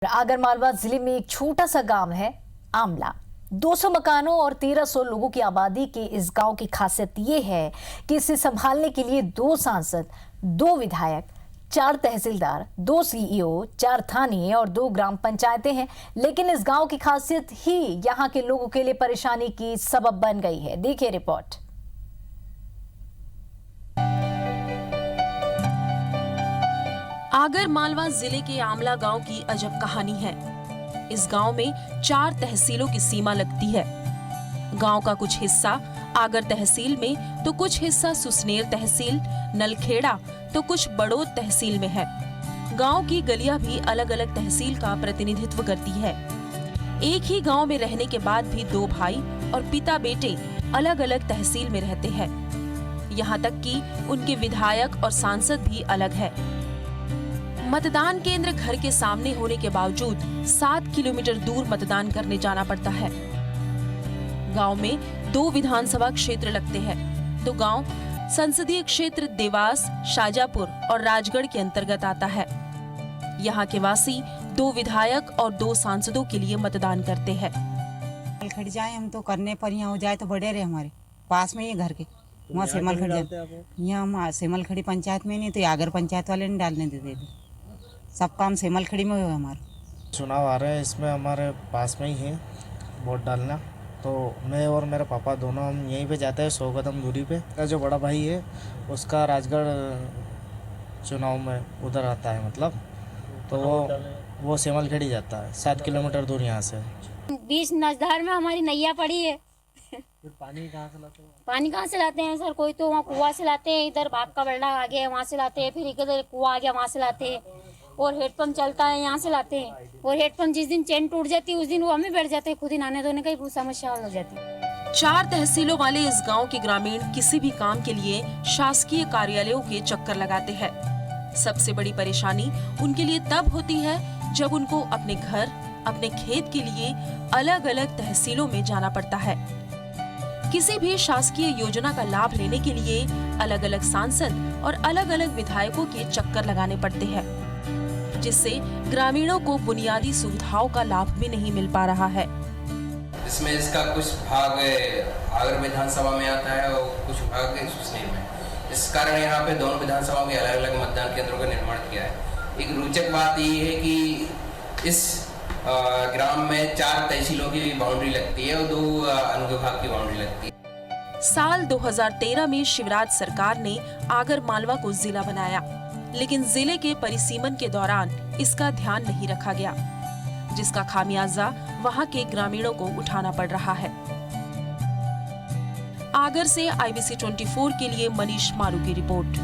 आगरमालवा जिले में एक छोटा सा गांव है आमला। 200 मकानों और 1300 लोगों की आबादी के इस गांव की खासियत ये है कि इसे संभालने के लिए 2 सांसद, 2 विधायक, 4 तहसीलदार, 2 सीईओ, 4 थाने और 2 ग्राम पंचायतें हैं। लेकिन इस गांव की खासियत ही यहां के लोगों के लिए परेशानी की सबब बन गई है। देखिए रिपोर्ट। आगरमालवा जिले के आमला गांव की अजब कहानी है। इस गांव में 4 तहसीलों की सीमा लगती है। गांव का कुछ हिस्सा आगर तहसील में तो कुछ हिस्सा सुसनेर तहसील, नलखेड़ा तो कुछ बड़ौद तहसील में है। गांव की गलियां भी अलग अलग तहसील का प्रतिनिधित्व करती है। एक ही गांव में रहने के बाद भी 2 भाई और पिता बेटे अलग अलग तहसील में रहते हैं। यहाँ तक कि उनके विधायक और सांसद भी अलग है। मतदान केंद्र घर के सामने होने के बावजूद 7 किलोमीटर दूर मतदान करने जाना पड़ता है। गांव में 2 विधानसभा क्षेत्र लगते हैं। तो गांव संसदीय क्षेत्र देवास, शाजापुर और राजगढ़ के अंतर्गत आता है। यहाँ के वासी 2 विधायक और 2 सांसदों के लिए मतदान करते हैं। खड़ जाए हम तो करने पर यहाँ हो जाए तो बढ़िया रहे। हमारे पास में ही घर के वहाँ सेमल खड़ी जाए, यहाँ हम सेमल खड़ी पंचायत में नहीं तो आगर पंचायत वाले नहीं डालने देते थे। सब काम सेमल खड़ी में हुआ। हमारा चुनाव आ रहे हैं, इसमें हमारे पास में ही है वोट डालना। तो मैं और मेरे पापा दोनों हम यहीं पे जाते हैं 100 कदम दूरी पे। मेरा जो बड़ा भाई है उसका राजगढ़ चुनाव में उधर आता है, मतलब तो वो सेमल खड़ी जाता है 7 किलोमीटर दूर यहाँ से। बीच नजधार में हमारी नैया पड़ी है। पानी कहाँ से लाते हैं? पानी कहाँ से लाते हैं सर? कोई तो वहाँ कुआं से लाते हैं, इधर बाग का बल्ला आ गया वहाँ से लाते हैं, फिर इधर कुआं आ गया वहाँ से लाते हैं, और हेडपंप चलता है यहाँ से लाते हैं। और हेडपंप जिस दिन चेन टूट जाती है उस दिन वो हमें बैठ जाते हैं, खुद ही नहाने धोने का ही समस्या हो जाती है। 4 तहसीलों वाले इस गांव के ग्रामीण किसी भी काम के लिए शासकीय कार्यालयों के चक्कर लगाते हैं। सबसे बड़ी परेशानी उनके लिए तब होती है जब उनको अपने घर, अपने खेत के लिए अलग अलग तहसीलों में जाना पड़ता है। किसी भी शासकीय योजना का लाभ लेने के लिए अलग अलग सांसद और अलग अलग विधायकों के चक्कर लगाने पड़ते हैं, जिससे ग्रामीणों को बुनियादी सुविधाओं का लाभ भी नहीं मिल पा रहा है। इसमें इसका कुछ भाग आगर विधानसभा में आता है और कुछ भाग सुसनेर में। इस कारण यहाँ पे दोनों विधानसभाओं के अलग अलग मतदान केंद्रों का निर्माण किया है। एक रोचक बात ये है कि इस ग्राम में 4 तहसीलों की बाउंड्री लगती है और 2 अनुविभाग की बाउंड्री लगती है। साल 2013 में शिवराज सरकार ने आगरमालवा को जिला बनाया, लेकिन जिले के परिसीमन के दौरान इसका ध्यान नहीं रखा गया, जिसका खामियाजा वहां के ग्रामीणों को उठाना पड़ रहा है। आगर से IBC 24 के लिए मनीष मारू की रिपोर्ट।